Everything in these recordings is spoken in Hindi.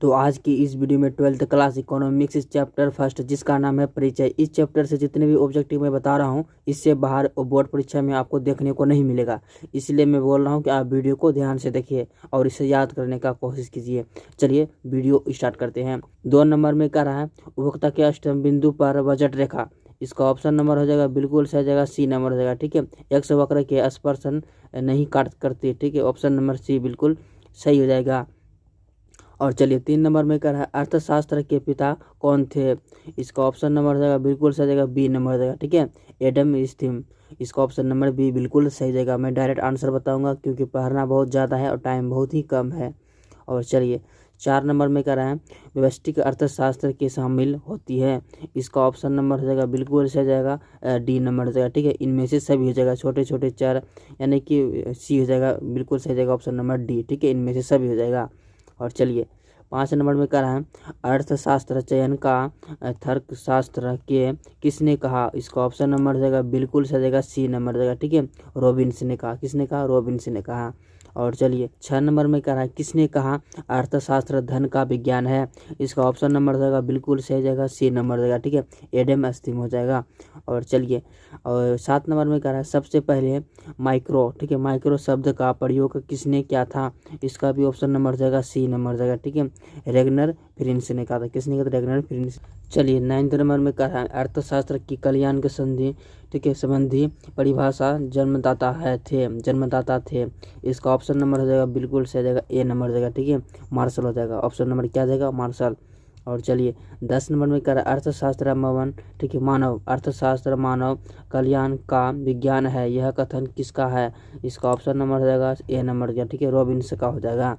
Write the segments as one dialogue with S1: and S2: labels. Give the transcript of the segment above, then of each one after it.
S1: तो आज की इस वीडियो में 12th class economics chapter first जिसका नाम है परिचय, इस चैप्टर से जितने भी ऑब्जेक्टिव मैं बता रहा हूँ इससे बाहर बोर्ड परीक्षा में आपको देखने को नहीं मिलेगा। इसलिए मैं बोल रहा हूँ कि आप वीडियो को ध्यान से देखिए और इसे याद करने का कोशिश कीजिए। चलिए वीडियो स्टार्ट करते हैं। 2 नंबर में कह रहा है उपभोक्ता के अष्टम बिंदु पर बजट रेखा। इसका ऑप्शन नंबर हो जाएगा बिल्कुल सही जगह सी नंबर हो जाएगा। ठीक है, एक्स वक्र के स्पर्शन नहीं काट करती। ठीक है, ऑप्शन नंबर सी बिल्कुल सही हो जाएगा। और चलिए 3 नंबर में कह रहा है अर्थशास्त्र के पिता कौन थे। इसका ऑप्शन नंबर हो जाएगा बिल्कुल सही जगह बी नंबर हो जाएगा। ठीक है, एडम स्मिथ। इसका ऑप्शन नंबर बी बिल्कुल सही जगह। मैं डायरेक्ट आंसर बताऊंगा क्योंकि पढ़ना बहुत ज़्यादा है और टाइम बहुत ही कम है। और चलिए 4 नंबर में कह रहा है व्यष्टिक अर्थशास्त्र की शामिल होती है। इसका ऑप्शन नंबर हो जाएगा बिल्कुल सही जाएगा डी नंबर हो जाएगा। ठीक है, इनमें से सभी हो जाएगा, छोटे छोटे 4 यानी कि सी हो जाएगा बिल्कुल सही जाएगा ऑप्शन नंबर डी। ठीक है, इनमें से सभी हो जाएगा। और चलिए 5 नंबर में कह रहा है अर्थशास्त्र चयन का तर्कशास्त्र के किसने कहा। इसका ऑप्शन नंबर हो जाएगा बिल्कुल सही जाएगा सी नंबर हो जाएगा। ठीक है, रॉबिन्स ने कहा। किसने कहा? रॉबिन्स ने कहा। और चलिए 6 नंबर में कह रहा है किसने कहा अर्थशास्त्र धन का विज्ञान है। इसका ऑप्शन नंबर हो जाएगा बिल्कुल सही जाएगा सी नंबर हो जाएगा। ठीक है, एडम स्मिथ हो जाएगा। और चलिए और 7 नंबर में कह रहा है सबसे पहले माइक्रो, ठीक है, माइक्रो शब्द का प्रयोग किसने किया था। इसका भी ऑप्शन नंबर हो जाएगा सी नंबर हो जाएगा। ठीक है, रेगनर फ्रिंस ने कहा था। किसने कहा था? रेगनर फ्रिंस। चलिए 9 नंबर में कह रहा है अर्थशास्त्र की कल्याण के संधि, ठीक है, संबंधी परिभाषा जन्मदाता थे। इसका ऑप्शन नंबर हो जाएगा बिल्कुल सही जाएगा ए नंबर हो जाएगा। ठीक है, मार्शल हो जाएगा। ऑप्शन नंबर क्या जाएगा? मार्शल। और चलिए 10 नंबर में कह रहा है अर्थशास्त्र मवन, ठीक है, मानव अर्थशास्त्र मानव कल्याण का विज्ञान है, यह कथन किसका है। इसका ऑप्शन नंबर हो जाएगा ए नंबर का। ठीक है, रॉबिन्स का हो जाएगा।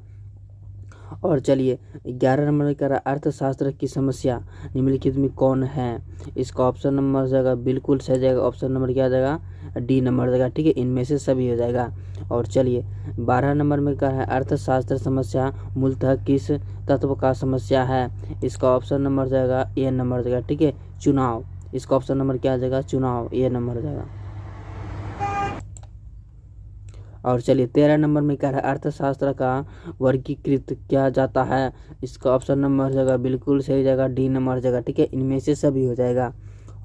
S1: और चलिए 11 नंबर में कह रहा है अर्थशास्त्र की समस्या निम्नलिखित में कौन है। इसका ऑप्शन नंबर हो जाएगा बिल्कुल सही जाएगा ऑप्शन नंबर क्या जाएगा? डी नंबर हो जाएगा। ठीक है, इनमें से सभी हो जाएगा। और चलिए 12 नंबर में कह रहा है अर्थशास्त्र समस्या मूलतः किस तत्व का समस्या है। इसका ऑप्शन नंबर हो जाएगा ए नंबर हो जाएगा। ठीक है, चुनाव। इसका ऑप्शन नंबर क्या आ जाएगा? चुनाव, ए नंबर हो जाएगा। और चलिए 13 नंबर में कह रहा है अर्थशास्त्र का वर्गीकृत किया जाता है। इसका ऑप्शन नंबर हो जाएगा बिल्कुल सही जाएगा डी नंबर हो जाएगा। ठीक है, इनमें से सभी हो जाएगा।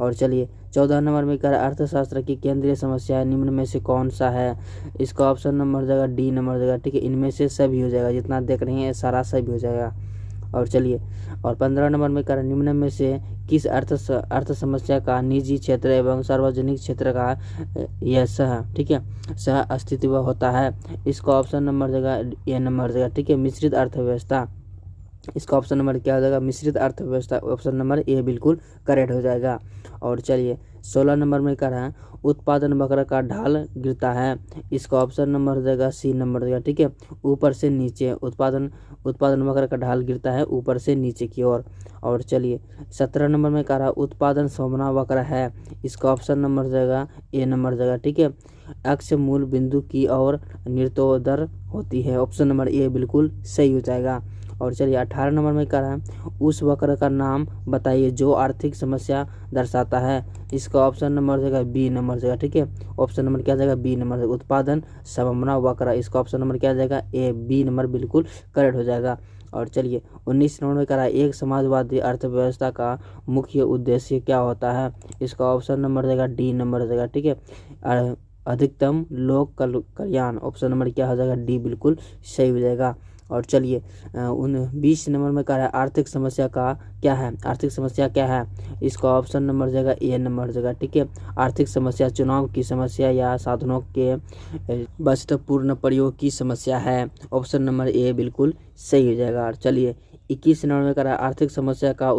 S1: और चलिए 14 नंबर में कह रहा है अर्थशास्त्र की केंद्रीय समस्या निम्न में से कौन सा है। इसका ऑप्शन नंबर हो जाएगा डी नंबर हो जाएगा। ठीक है, इनमें से सभी हो जाएगा, जितना देख रहे हैं सारा सभी हो जाएगा। और चलिए और 15 नंबर में कह रहा है निम्न में से किस अर्थ समस्या का निजी क्षेत्र एवं सार्वजनिक क्षेत्र का यह ठीक है, सह अस्तित्व होता है। इसका ऑप्शन नंबर देगा ए नंबर देगा। ठीक है, मिश्रित अर्थव्यवस्था। इसका ऑप्शन नंबर क्या हो जाएगा? मिश्रित अर्थव्यवस्था। ऑप्शन नंबर ए बिल्कुल करेक्ट हो जाएगा। और चलिए 16 नंबर में कह रहा है उत्पादन वक्र का ढाल गिरता है। इसका ऑप्शन नंबर हो जाएगा सी नंबर देगा। ठीक है, ऊपर से नीचे उत्पादन वक्र का ढाल गिरता है ऊपर से नीचे की ओर। और चलिए 17 नंबर में कह रहा है उत्पादन संभावना वक्र है। इसका ऑप्शन नंबर हो जाएगा ए नंबर हो जाएगा। ठीक है, अक्ष मूल बिंदु की ओर निरतोदर होती है। ऑप्शन नंबर ए बिल्कुल सही हो जाएगा। और चलिए 18 नंबर में कह रहा है उस वक्र का नाम बताइए जो आर्थिक समस्या दर्शाता है। इसका ऑप्शन नंबर देगा बी नंबर देगा। ठीक है, ऑप्शन नंबर क्या जाएगा? बी नंबर, उत्पादन संभावना वक्र। इसका ऑप्शन नंबर क्या जाएगा? ए बी नंबर बिल्कुल करेक्ट हो जाएगा। और चलिए 19 नंबर में कह रहा है एक समाजवादी अर्थव्यवस्था का मुख्य उद्देश्य क्या होता है। इसका ऑप्शन नंबर देगा डी नंबर देगा। ठीक है, अधिकतम लोक कल्याण। ऑप्शन नंबर क्या हो जाएगा? डी बिल्कुल सही हो जाएगा। और चलिए 20 नंबर में कह रहा है आर्थिक समस्या का क्या है, आर्थिक समस्या क्या है। इसका ऑप्शन नंबर जाएगा ए नंबर जाएगा। ठीक है, आर्थिक समस्या चुनाव की समस्या या साधनों के वस्तुपूर्ण प्रयोग की समस्या है। ऑप्शन नंबर ए बिल्कुल सही हो जाएगा। और चलिए 21 नंबर में कह रहा है आर्थिक समस्या का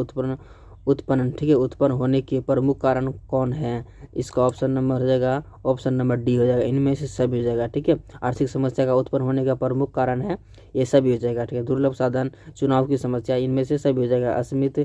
S1: उत्पन्न, ठीक है, उत्पन्न होने के प्रमुख कारण कौन है। इसका ऑप्शन नंबर हो जाएगा ऑप्शन नंबर डी हो जाएगा। इनमें से सभी हो जाएगा। ठीक है, आर्थिक समस्या का उत्पन्न होने का प्रमुख कारण है, ये सभी हो जाएगा। ठीक है, दुर्लभ साधन, चुनाव की समस्या, इनमें से सभी हो जाएगा। असीमित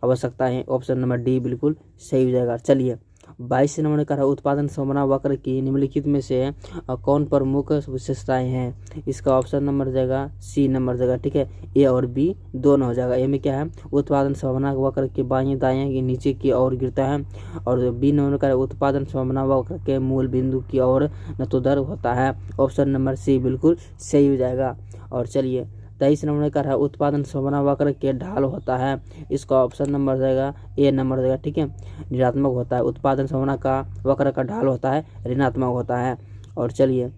S1: आवश्यकताएं, ऑप्शन नंबर डी बिल्कुल सही हो जाएगा। चलिए 22 नंबर ने कहा उत्पादन संभावना वक्र की निम्नलिखित में से कौन प्रमुख विशेषताएं हैं। इसका ऑप्शन नंबर जाएगा सी नंबर जाएगा। ठीक है, ए और बी दोनों हो जाएगा। ए में क्या है? उत्पादन संभावना वक्र के बाएं दाएं के नीचे की ओर गिरता है। और बी नंबर का उत्पादन संभावना वक्र के मूल बिंदु की ओर नतोदर होता है। ऑप्शन नंबर सी बिल्कुल सही हो जाएगा। और चलिए 23 नंबर में कर रहा है उत्पादन संभावना वक्र के ढाल होता है, इसका ऑप्शन नंबर हो जाएगा ए नंबर हो जाएगा, ठीक है, ऋणात्मक होता है। उत्पादन संभावना का वक्र का ढाल होता है, ऋणात्मक होता है। और चलिए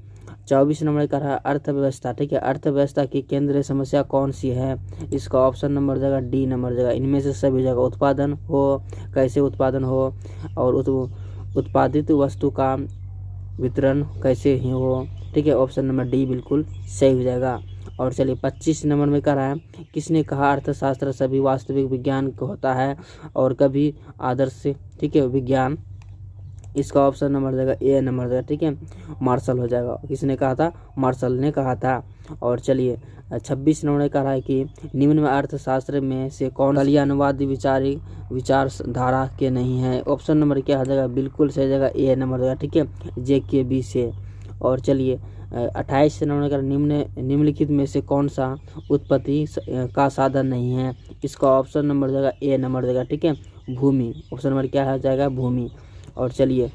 S1: 24 नंबर का रहा अर्थव्यवस्था, ठीक है, अर्थव्यवस्था की केंद्रीय समस्या कौन सी है, इसका ऑप्शन नंबर हो जाएगा डी नंबर हो जाएगा, इनमें से सभी जगह उत्पादन हो, कैसे उत्पादन हो, और उत्पादित वस्तु का वितरण कैसे ही हो, ठीक है, ऑप्शन नंबर डी बिल्कुल सही हो जाएगा। और चलिए 25 नंबर में कह रहा है किसने कहा अर्थशास्त्र सभी वास्तविक विज्ञान होता है और कभी आदर्श, ठीक है, विज्ञान, इसका ऑप्शन नंबर देगा ए नंबर देगा, ठीक है, मार्शल हो जाएगा। किसने कहा था, मार्शल ने कहा था। और चलिए 26 नंबर कह रहा है कि निम्न में अर्थशास्त्र में से कौन कल्याणवादी विचारधारा के नहीं है, ऑप्शन नंबर क्या हो जाएगा, बिल्कुल सही जगह ए नंबर देगा, ठीक है, जे के बी से। और चलिए 28 नंबर का निम्नलिखित में से कौन सा उत्पत्ति का साधन नहीं है, इसका ऑप्शन नंबर देगा ए नंबर देगा, ठीक है, भूमि, ऑप्शन नंबर क्या हो जाएगा, भूमि। और चलिए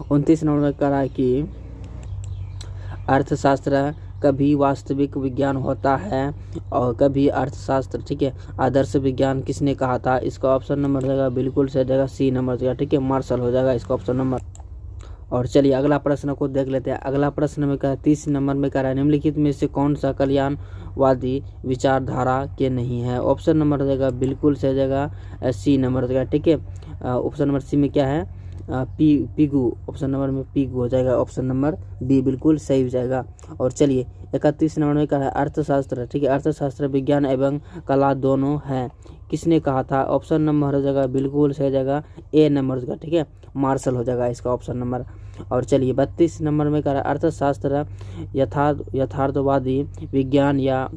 S1: 29 नंबर में कह रहा है कि अर्थशास्त्र कभी वास्तविक विज्ञान होता है और कभी अर्थशास्त्र, ठीक है, आदर्श विज्ञान किसने कहा था, इसका ऑप्शन नंबर देगा बिल्कुल सही देगा सी नंबर देगा, ठीक है, मार्शल हो जाएगा इसका ऑप्शन नंबर। और चलिए अगला प्रश्न को देख लेते हैं। अगला प्रश्न में कहा 30 नंबर में कह रहा है निम्नलिखित में से कौन सा कल्याणवादी विचारधारा के नहीं है, ऑप्शन नंबर देगा बिल्कुल सही जगह सी नंबर देगा, ठीक है, ऑप्शन नंबर सी में क्या है, पीगू, ऑप्शन नंबर में पीगू हो जाएगा, ऑप्शन नंबर बी बिल्कुल सही हो जाएगा। और चलिए 31 नंबर में कहा है अर्थशास्त्र, ठीक है, अर्थशास्त्र विज्ञान एवं कला दोनों है, किसने कहा था, ऑप्शन नंबर हो जाएगा बिल्कुल सही जगह ए नंबर होगा, ठीक है, मार्शल हो जाएगा इसका ऑप्शन नंबर। और चलिए 32 नंबर में कहा है अर्थशास्त्र यथार्थवादी विज्ञान या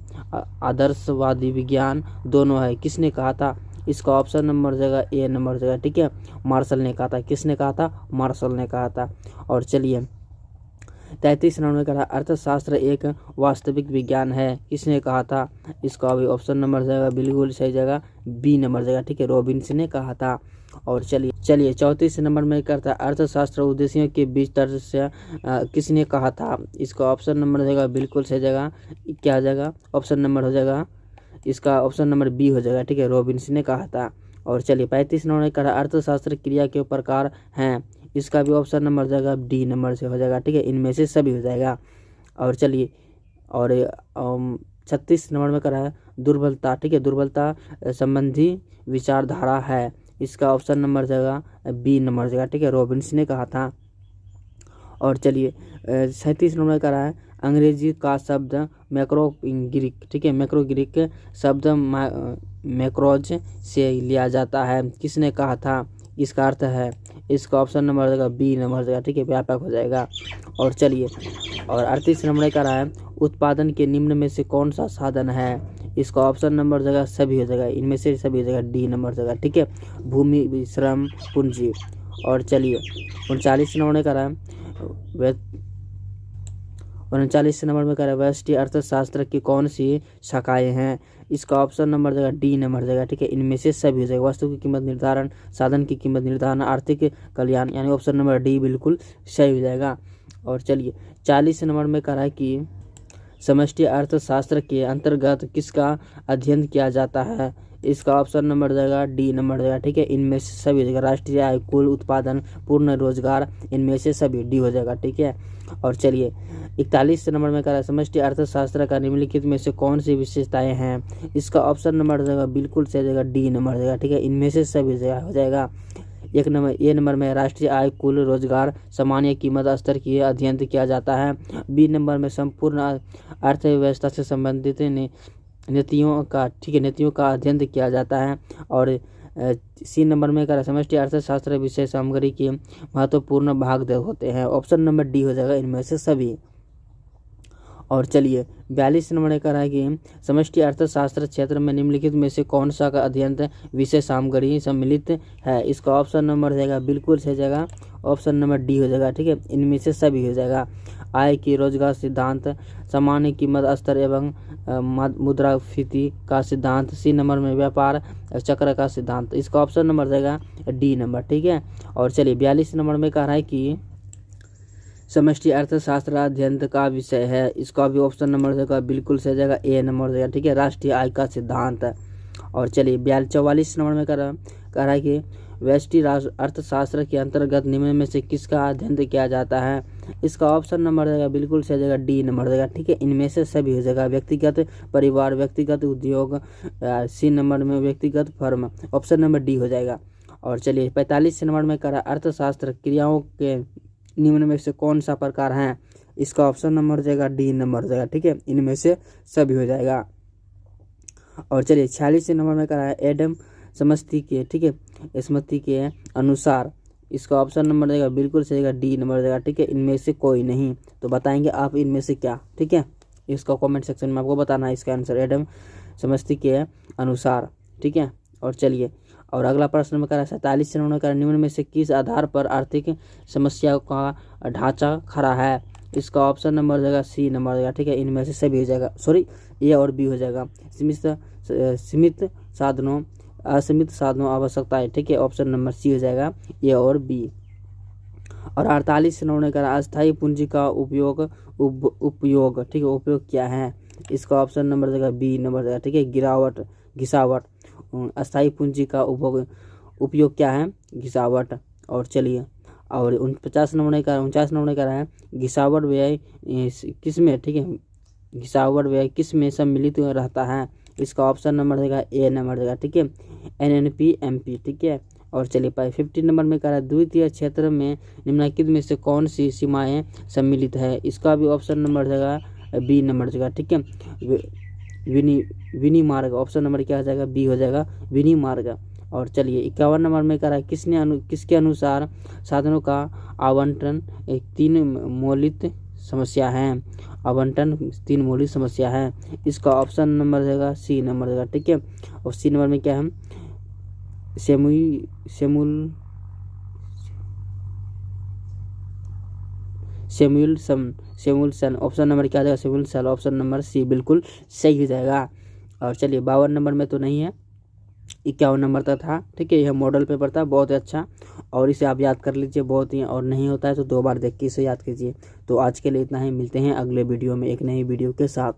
S1: आदर्शवादी विज्ञान दोनों है, किसने कहा था, इसका ऑप्शन नंबर जगह ए नंबर जगह, ठीक है, मार्शल ने कहा था। किसने कहा था, मार्शल ने कहा था। और चलिए 33 नंबर में कहा अर्थशास्त्र एक वास्तविक विज्ञान है, किसने कहा था, इसका भी ऑप्शन नंबर जगह बिल्कुल सही जगह बी नंबर जगह, ठीक है, रॉबिन्सन ने कहा था। और चलिए 34 नंबर में करता है अर्थशास्त्र उद्देश्यों के बीच तर्क से किसने कहा था, इसका ऑप्शन नंबर हो जाएगा बिल्कुल सही जगह क्या हो जाएगा, ऑप्शन नंबर हो जाएगा इसका ऑप्शन नंबर बी हो जाएगा, ठीक है, रॉबिन्सन ने कहा था। और चलिए 35 नंबर में कहा अर्थशास्त्र क्रिया के प्रकार हैं, इसका भी ऑप्शन नंबर जाएगा डी नंबर से हो जाएगा, ठीक है, इनमें से सभी हो जाएगा। और चलिए और 36 नंबर में करा है दुर्बलता, ठीक है, दुर्बलता संबंधी विचारधारा है, इसका ऑप्शन नंबर जाएगा बी नंबर जाएगा, ठीक है, रॉबिन्सन ने कहा था। और चलिए 37 नंबर करा है अंग्रेजी का शब्द मैक्रो ग्रीक, ठीक है, मैक्रो ग्रीक शब्द मैक्रोज से लिया जाता है, किसने कहा था, इसका अर्थ है, इसका ऑप्शन नंबर देगा बी नंबर देगा, ठीक है, व्यापक हो जाएगा। और चलिए और 38 नंबर का रहा है उत्पादन के निम्न में से कौन सा साधन है, इसका ऑप्शन नंबर देगा सभी हो जाएगा, इनमें से सभी हो जाएगा डी नंबर देगा, ठीक है, भूमि श्रम पूंजी। और चलिए 39 नंबर का रहा है 39 नंबर में कह रहा है व्यष्टि अर्थशास्त्र की कौन सी शाखाएं हैं, इसका ऑप्शन नंबर देगा डी नंबर देगा, ठीक है, इनमें से सभी हो जाएगा, वस्तु की कीमत निर्धारण, साधन की कीमत निर्धारण, आर्थिक कल्याण, यानी ऑप्शन नंबर डी बिल्कुल सही हो जाएगा। और चलिए 40 नंबर में कह रहा है कि समष्टि अर्थशास्त्र के अंतर्गत किसका अध्ययन किया जाता है, इसका ऑप्शन नंबर देगा डी नंबर देगा, ठीक है, इनमें से सभी हो जाएगा, राष्ट्रीय आय, कुल उत्पादन, पूर्ण रोजगार, इनमें से सभी डी हो जाएगा, ठीक है। और चलिए 41 नंबर में कह रहा है समष्टि अर्थशास्त्र का निम्नलिखित में से कौन सी विशेषताएं हैं, इसका ऑप्शन नंबर देगा बिल्कुल सही देगा डी नंबर देगा, ठीक है, इनमें से सभी हो जाएगा। एक नंबर ए नंबर में राष्ट्रीय आय, कुल रोजगार, सामान्य कीमत स्तर की अध्ययन किया जाता है। बी नंबर में संपूर्ण अर्थव्यवस्था से संबंधित नीतियों का, ठीक है, नीतियों का अध्ययन किया जाता है। और सी नंबर में कह समष्टि अर्थशास्त्र विषय सामग्री के महत्वपूर्ण भाग होते हैं, ऑप्शन नंबर डी हो जाएगा, इनमें से सभी। और चलिए 42 नंबर में कह रहा है कि समष्टि अर्थशास्त्र क्षेत्र में निम्नलिखित में से कौन सा का अध्ययन विषय सामग्री सम्मिलित है, इसका ऑप्शन नंबर हो जाएगा बिल्कुल सही जाएगा, ऑप्शन नंबर डी हो जाएगा, ठीक है, इनमें से सभी हो जाएगा। आय की रोजगार सिद्धांत, सामान्य कीमत स्तर एवं मुद्रास्फीति का सिद्धांत। सी नंबर में व्यापार चक्र का सिद्धांत, इसका ऑप्शन नंबर देगा डी नंबर, ठीक है। और चलिए 42 नंबर में कह रहा है कि समष्टि अर्थशास्त्र अध्ययन का विषय है। इसका भी ऑप्शन नंबर हो जाएगा बिल्कुल सही जाएगा, ए नंबर हो जाएगा। ठीक है, राष्ट्रीय आय का सिद्धांत। और चलिए 44 नंबर में कह रहा है कि व्यष्टि अर्थशास्त्र के अंतर्गत निम्न में से किसका अध्ययन किया जाता है। इसका ऑप्शन नंबर रहेगा बिल्कुल सही जगह, डी नंबर रहेगा। ठीक है, इनमें से सभी हो जाएगा, व्यक्तिगत परिवार, व्यक्तिगत उद्योग, सी नंबर में व्यक्तिगत फर्म, ऑप्शन नंबर डी हो जाएगा। और चलिए 45 नंबर में कह रहा है अर्थशास्त्र क्रियाओं के निम्न में से कौन सा प्रकार है। इसका ऑप्शन नंबर हो जाएगा डी नंबर हो जाएगा। ठीक है, इनमें से सभी हो जाएगा। और चलिए 46 नंबर में कह रहा है एडम समष्टि के, ठीक है, स्मृति के अनुसार। इसका ऑप्शन नंबर देगा बिल्कुल सही है, डी नंबर देगा। ठीक है, इनमें से कोई नहीं, तो बताएंगे आप इनमें से क्या। ठीक है, इसका कमेंट सेक्शन में आपको बताना है इसका आंसर, एडम समष्टि के अनुसार। ठीक है, और चलिए और अगला प्रश्न में कह रहा है 47 नंबर का निम्न में से किस आधार पर आर्थिक समस्या का ढांचा खड़ा है। इसका ऑप्शन नंबर देगा सी नंबर देगा। ठीक है, इनमें से सभी हो जाएगा, सॉरी ए और बी हो जाएगा। सीमित साधनों, असीमित साधनों, आवश्यकताएं। ठीक है, ऑप्शन नंबर सी हो जाएगा, ए और बी। और 48 नंबर ने कहा अस्थायी पूंजी का उपयोग ठीक है, उपयोग क्या है। इसका ऑप्शन नंबर देगा बी नंबर देगा। ठीक है, घिसावट। अस्थायी पूंजी का उपयोग क्या है, घिसावट। और चलिए और 49 नंबर ने कहा है घिसावट व्यय किस में, ठीक है, घिसावट व्यय किस में सम्मिलित रहता है। इसका ऑप्शन नंबर देगा ए नंबर देगा। ठीक है, NNP-MP। ठीक है, और चलिए 50 नंबर में कह रहा है द्वितीय क्षेत्र में निम्नलिखित में से कौन सी सीमाएं सम्मिलित है। इसका भी ऑप्शन नंबर देगा बी नंबर देगा। ठीक है, विनिमार्ग, ऑप्शन नंबर क्या हो जाएगा, बी हो जाएगा, विनिमार्ग। और चलिए 51 नंबर में कह रहा है किसके अनुसार साधनों का आवंटन एक 3 मौलिक समस्या है। आवंटन 3 मौलिक समस्या है। इसका ऑप्शन नंबर देगा सी नंबर देगा। ठीक है, और सी नंबर में क्या है, सेमुलसन, ऑप्शन नंबर क्या जाएगा, सेमुलसन, ऑप्शन नंबर सी बिल्कुल सही हो जाएगा। और चलिए 52 नंबर में तो नहीं है, 51 नंबर तक था। ठीक है, यह मॉडल पेपर था, बहुत अच्छा, और इसे आप याद कर लीजिए, बहुत ही, और नहीं होता है तो 2 बार देख के इसे याद कीजिए। तो आज के लिए इतना ही, मिलते हैं अगले वीडियो में एक नई वीडियो के साथ।